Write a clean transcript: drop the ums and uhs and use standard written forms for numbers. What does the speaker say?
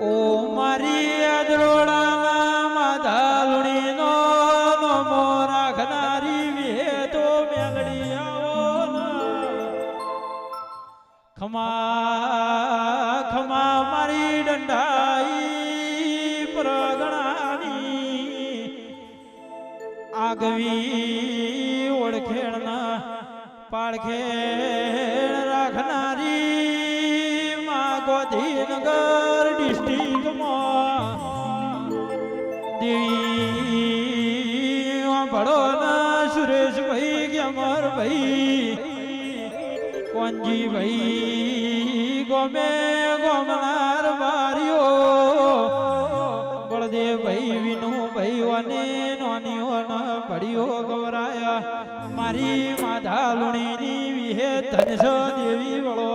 ઓ મારી અદરોડાના માધાલુણી નો નમો રાખનારી વે તો મેલડી આવો ખમા ખમા મારી દંડાઈ પ્રગણાની આગવી ઓળખેણના પાળખેણ રાખનારી માં ગોધીનગર ડિસ્ટ્રિક્ટમાં દેવી ભળોના સુરેશભાઈ ગ્યામરભાઈ કોનજીભાઈ ગોમે ગોમનાર બારીઓ બળદેવભાઈ વિનુભાઈ અને નોનીઓના ભડીઓ ગવરાયા મારી માધા લુણીની વિહે ધનસ દેવી વળો